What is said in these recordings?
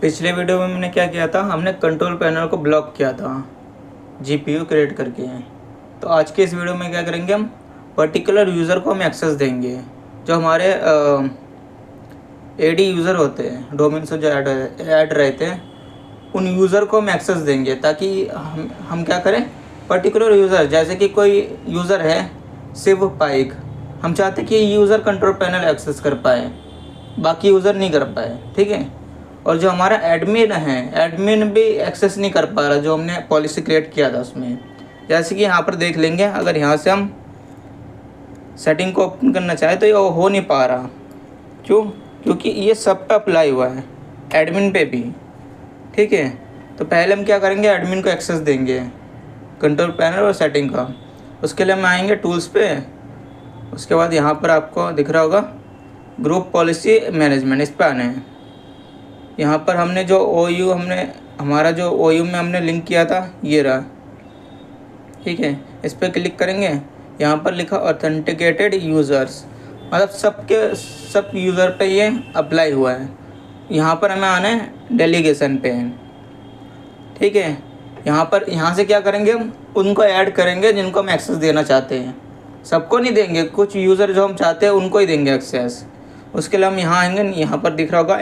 पिछले वीडियो में मैंने क्या किया था, हमने कंट्रोल पैनल को ब्लॉक किया था जीपीयू क्रिएट करके। तो आज के इस वीडियो में क्या करेंगे, हम पर्टिकुलर यूज़र को हम एक्सेस देंगे। जो हमारे एडी यूज़र होते हैं, डोमेन से जो ऐड रहते हैं, उन यूज़र को हम एक्सेस देंगे ताकि हम क्या करें, पर्टिकुलर यूज़र, जैसे कि कोई यूज़र है शिव पाइक, हम चाहते हैं कि ये यूज़र कंट्रोल पैनल एक्सेस कर पाए, बाकी यूज़र नहीं कर पाए। ठीक है। और जो हमारा एडमिन है, एडमिन भी एक्सेस नहीं कर पा रहा, जो हमने पॉलिसी क्रिएट किया था उसमें। जैसे कि यहाँ पर देख लेंगे, अगर यहाँ से हम सेटिंग को ओपन करना चाहे तो ये हो नहीं पा रहा। क्यों? क्योंकि ये सब पे अप्लाई हुआ है, एडमिन पे भी। ठीक है। तो पहले हम क्या करेंगे, एडमिन को एक्सेस देंगे कंट्रोल पैनल और सेटिंग का। उसके लिए हम आएंगे टूल्स पे। उसके बाद यहाँ पर आपको दिख रहा होगा ग्रुप पॉलिसी मैनेजमेंट, इस पर आने हैं। यहाँ पर हमने जो OU हमारा जो OU में हमने लिंक किया था, ये रहा। ठीक है। इस पर क्लिक करेंगे, यहाँ पर लिखा ऑथेंटिकेटेड यूज़र्स, मतलब सब यूज़र पे ये अप्लाई हुआ है। यहाँ पर हमें आना है डेलीगेशन पे। ठीक है। यहाँ से क्या करेंगे, हम उनको ऐड करेंगे जिनको हम एक्सेस देना चाहते हैं। सबको नहीं देंगे, कुछ यूज़र जो हम चाहते हैं उनको ही देंगे एक्सेस। उसके लिए हम यहाँ आएंगे, यहाँ पर दिख रहा होगा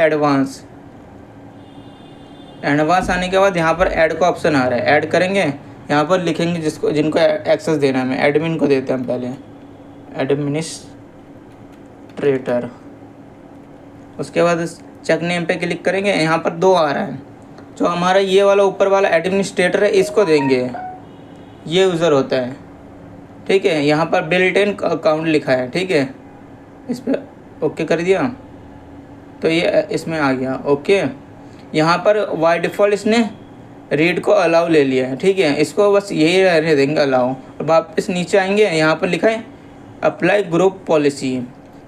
एडवांस आने के बाद यहाँ पर ऐड का ऑप्शन आ रहा है, ऐड करेंगे। यहाँ पर लिखेंगे जिनको एक्सेस देना है। एडमिन को देते हैं हम पहले, एडमिनिस्ट्रेटर। उसके बाद चेक नेम पे क्लिक करेंगे, यहाँ पर 2 आ रहा है। जो हमारा ये वाला ऊपर वाला एडमिनिस्ट्रेटर है, इसको देंगे, ये यूज़र होता है। ठीक है। यहाँ पर बिल्ट इन अकाउंट लिखा है। ठीक है। इस पर ओके कर दिया तो ये इसमें आ गया। ओके। यहाँ पर बाय डिफ़ॉल्ट इसने रीड को अलाउ ले लिया है। ठीक है। इसको बस यही रहने देंगे अलाउ। और वापस नीचे आएंगे, यहाँ पर लिखा है अप्लाई ग्रुप पॉलिसी,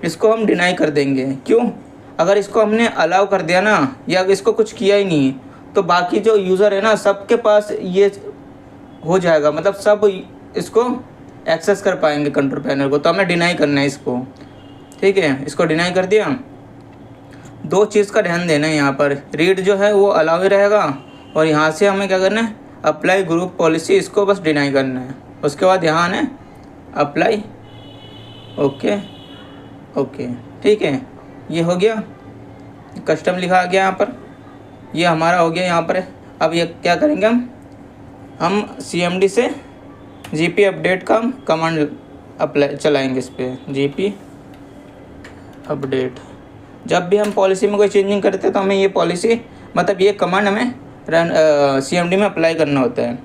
इसको हम डिनाई कर देंगे। क्यों? अगर इसको हमने अलाउ कर दिया ना, या इसको कुछ किया ही नहीं, तो बाकी जो यूज़र है ना, सबके पास ये हो जाएगा, मतलब सब इसको एक्सेस कर पाएंगे कंट्रोल पैनल को। तो हमें डिनाई करना है इसको। ठीक है। इसको डिनाई कर दिया। 2 चीज़ का ध्यान देना है, यहाँ पर रीड जो है वो अलाउ ही रहेगा, और यहाँ से हमें क्या करना है, अप्लाई ग्रुप पॉलिसी, इसको बस डिनाई करना है। उसके बाद यहाँ आना है अप्लाई। Okay okay. ठीक है। ये हो गया, कस्टम लिखा आ गया यहाँ पर, ये हमारा हो गया यहाँ पर। अब ये क्या करेंगे, हम CMD से GP अपडेट का कमांड अप्लाई चलाएंगे इस पर, GP अपडेट। जब भी हम पॉलिसी में कोई चेंजिंग करते हैं तो हमें ये पॉलिसी, मतलब ये कमांड हमें CMD में अप्लाई करना होता है।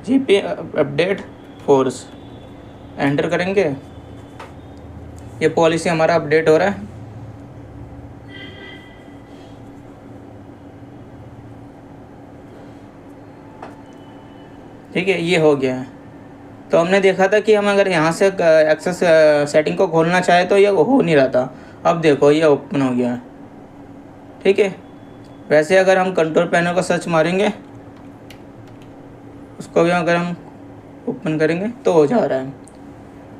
GP अपडेट फोर्स एंटर करेंगे, ये पॉलिसी हमारा अपडेट हो रहा है। ठीक है। ये हो गया है। तो हमने देखा था कि हम अगर यहाँ से एक्सेस सेटिंग को खोलना चाहे तो ये हो नहीं रहा था। अब देखो ये ओपन हो गया है। ठीक है। वैसे अगर हम कंट्रोल पैनल को सर्च मारेंगे, उसको भी अगर हम ओपन करेंगे तो हो जा रहा है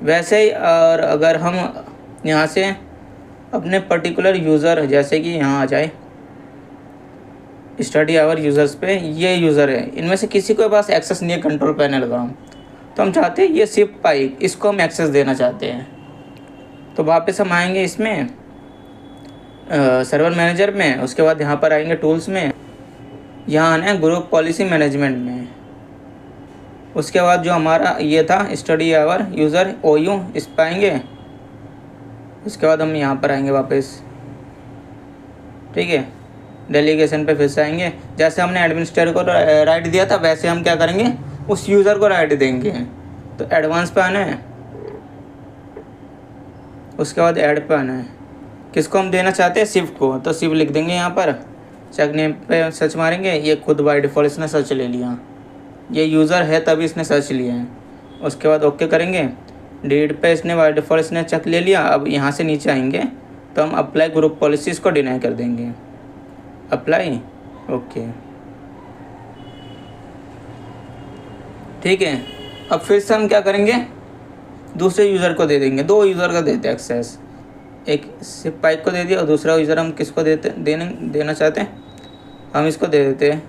वैसे ही। और अगर हम यहाँ से अपने पर्टिकुलर यूज़र, जैसे कि यहाँ आ जाए स्टडी आवर यूज़र्स पे, ये यूज़र है, इनमें से किसी के पास एक्सेस नहीं है कंट्रोल पैनल का, तो हम चाहते हैं ये शिव पाइक, इसको हम एक्सेस देना चाहते हैं। तो वापस हम आएंगे इसमें सर्वर मैनेजर में। उसके बाद यहाँ पर आएंगे टूल्स में, यहाँ आना है ग्रुप पॉलिसी मैनेजमेंट में। उसके बाद जो हमारा ये था स्टडी आवर यूज़र OU, इस पर आएंगे। उसके बाद हम यहाँ पर आएंगे वापस। ठीक है। डेलीगेशन पे फिर से आएंगे, जैसे हमने एडमिनिस्ट्रेटर को राइट दिया था वैसे हम क्या करेंगे, उस यूज़र को राइट देंगे। तो एडवांस पे आना है, उसके बाद ऐड पे आना है। किसको हम देना चाहते हैं, शिव को, तो शिव लिख देंगे यहाँ पर। चेक नेम पे सर्च मारेंगे, ये खुद बाय डिफ़ॉल्ट इसने सर्च ले लिया, ये यूज़र है तभी इसने सर्च लिया है। उसके बाद ओके करेंगे, रीड पे इसने बाय डिफ़ॉल्ट इसने चेक ले लिया। अब यहाँ से नीचे आएंगे तो हम अप्लाई ग्रुप पॉलिसीज़ को डिनाई कर देंगे, अप्लाई। ओके। ठीक है। अब फिर से हम क्या करेंगे, दूसरे यूज़र को दे देंगे। 2 यूज़र का देते हैं एक्सेस, एक शिव पाइक को दे दिया और दूसरा यूज़र हम किसको देना चाहते हैं, हम इसको दे देते हैं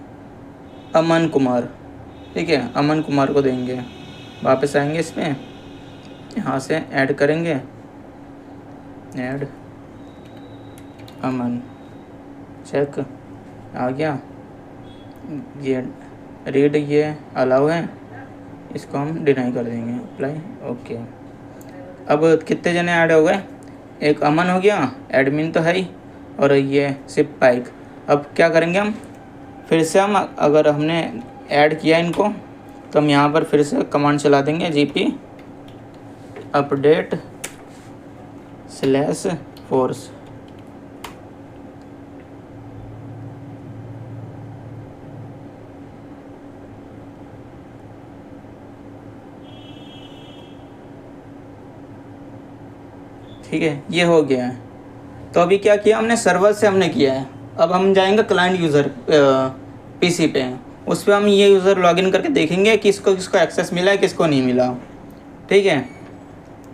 अमन कुमार। ठीक है, अमन कुमार को देंगे। वापस आएंगे इसमें, यहाँ से ऐड करेंगे, ऐड अमन, चेक आ गया। ये रीड ये अलाउ है, इसको हम डिनाई कर देंगे, अप्लाई ओके। अब कितने जने ऐड हो गए, एक अमन हो गया, एडमिन तो है ही, और ये सिर्फ पाइक। अब क्या करेंगे हम, फिर से हम अगर हमने ऐड किया इनको तो हम यहाँ पर फिर से कमांड चला देंगे gp अपडेट /force। ठीक है, ये हो गया है। तो अभी क्या किया हमने, सर्वर से हमने किया है। अब हम जाएंगे क्लाइंट यूज़र पीसी पे, उस पर हम ये यूज़र लॉगिन करके देखेंगे कि किसको किसको एक्सेस मिला है, किसको नहीं मिला। ठीक है,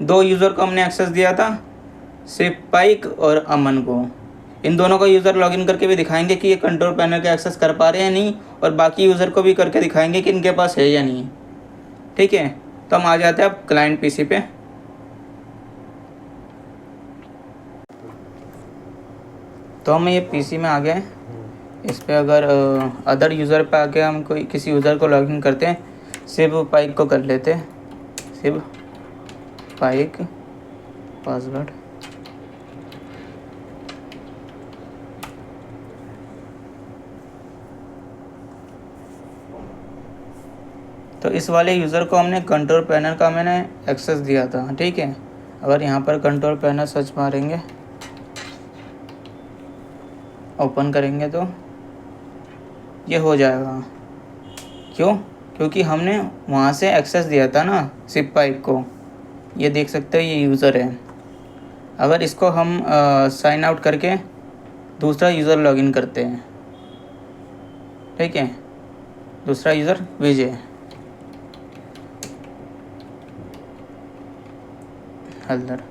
2 यूज़र को हमने एक्सेस दिया था, सिर्फ पाइक और अमन को। इन दोनों का यूज़र लॉगिन करके भी दिखाएंगे कि ये कंट्रोल पैनल का एक्सेस कर पा रहे हैं नहीं, और बाकी यूज़र को भी करके दिखाएंगे कि इनके पास है या नहीं। ठीक है, तो हम आ जाते हैं अब क्लाइंट पीसी पे। तो हम ये पीसी में आ गए। इस पर अगर अदर यूज़र पे आके हम कोई किसी यूज़र को लॉगिन करते हैं, सिर्फ पाइक को कर लेते हैं, सिर्फ पाइक पासवर्ड। तो इस वाले यूज़र को हमने कंट्रोल पैनल का मैंने एक्सेस दिया था। ठीक है, अगर यहाँ पर कंट्रोल पैनल सर्च मारेंगे, ओपन करेंगे तो ये हो जाएगा। क्यों, क्योंकि हमने वहाँ से एक्सेस दिया था ना सिप पाइप को। ये देख सकते हो, ये यूज़र है। अगर इसको हम साइन आउट करके दूसरा यूज़र लॉगिन करते हैं, ठीक है, दूसरा यूज़र विजय हल्दर।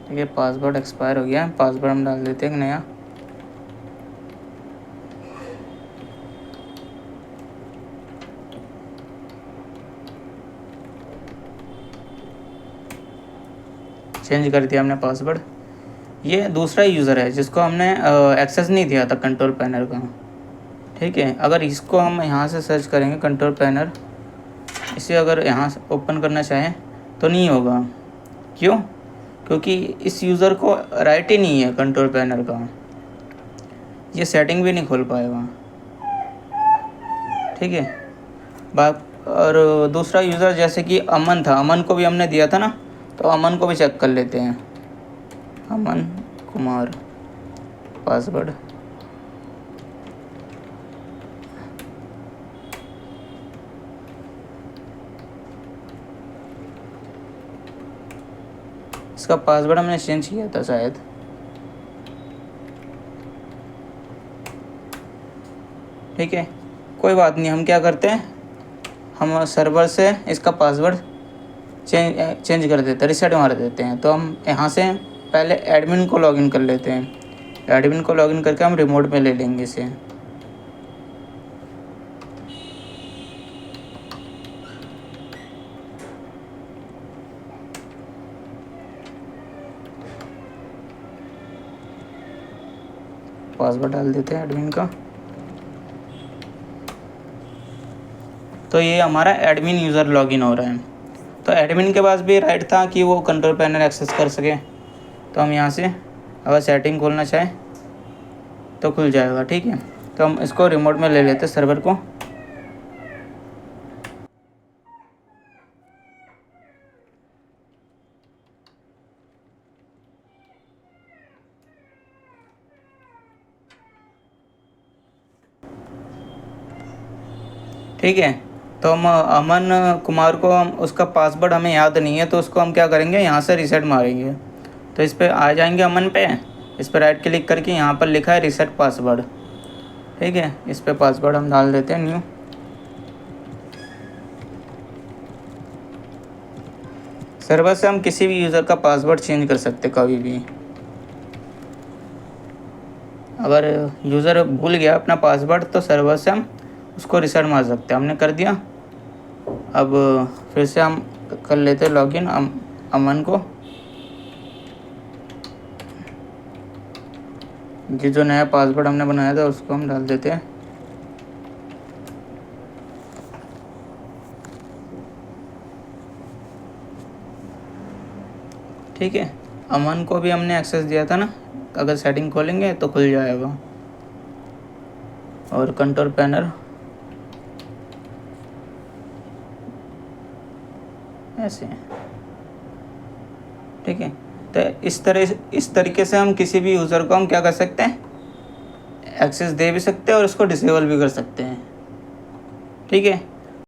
ठीक है, पासवर्ड एक्सपायर हो गया, पासवर्ड हम डाल देते हैं नया। चेंज कर दिया हमने पासवर्ड। ये दूसरा यूज़र है जिसको हमने एक्सेस नहीं दिया था कंट्रोल पैनल का। ठीक है, अगर इसको हम यहाँ से सर्च करेंगे कंट्रोल पैनल, इसे अगर यहाँ से ओपन करना चाहें तो नहीं होगा। क्यों, क्योंकि इस यूज़र को राइट ही नहीं है कंट्रोल पैनल का, ये सेटिंग भी नहीं खोल पाएगा। ठीक है, बात। और दूसरा यूज़र जैसे कि अमन था, अमन को भी हमने दिया था ना, तो अमन को भी चेक कर लेते हैं। अमन कुमार, पासवर्ड इसका पासवर्ड हमने चेंज किया था शायद। ठीक है, कोई बात नहीं, हम क्या करते हैं, हम सर्वर से इसका पासवर्ड चेंज कर देते हैं, रिसेट मार देते हैं। तो हम यहाँ से पहले एडमिन को लॉगिन कर लेते हैं। एडमिन को लॉगिन करके हम रिमोट में ले लेंगे इसे। पासवर्ड डाल देते हैं एडमिन का। तो ये हमारा एडमिन यूज़र लॉगिन हो रहा है। तो एडमिन के पास भी राइट था कि वो कंट्रोल पैनल एक्सेस कर सके। तो हम यहाँ से अगर सेटिंग खोलना चाहें तो खुल जाएगा। ठीक है, तो हम इसको रिमोट में ले लेते हैं सर्वर को। ठीक है, तो हम अमन कुमार को, हम उसका पासवर्ड हमें याद नहीं है, तो उसको हम क्या करेंगे, यहाँ से रीसेट मारेंगे। तो इस पर आ जाएंगे अमन पे, इस पर राइट क्लिक करके यहाँ पर लिखा है रीसेट पासवर्ड। ठीक है, इस पर पासवर्ड हम डाल देते हैं न्यू। सर्वर से हम किसी भी यूज़र का पासवर्ड चेंज कर सकते कभी भी। अगर यूज़र भूल गया अपना पासवर्ड तो सर्वर से हम उसको रिसेट मार सकते हैं। हमने कर दिया। अब फिर से हम कर लेते लॉगिन अमन को। ये जो नया पासवर्ड हमने बनाया था उसको हम डाल देते हैं। ठीक है, अमन को भी हमने एक्सेस दिया था ना, अगर सेटिंग खोलेंगे तो खुल जाएगा। और कंट्रोल पैनल ऐसे, ठीक है। तो इस तरीके से हम किसी भी यूज़र को हम क्या कर सकते हैं, एक्सेस दे भी सकते हैं और उसको डिसेबल भी कर सकते हैं। ठीक है।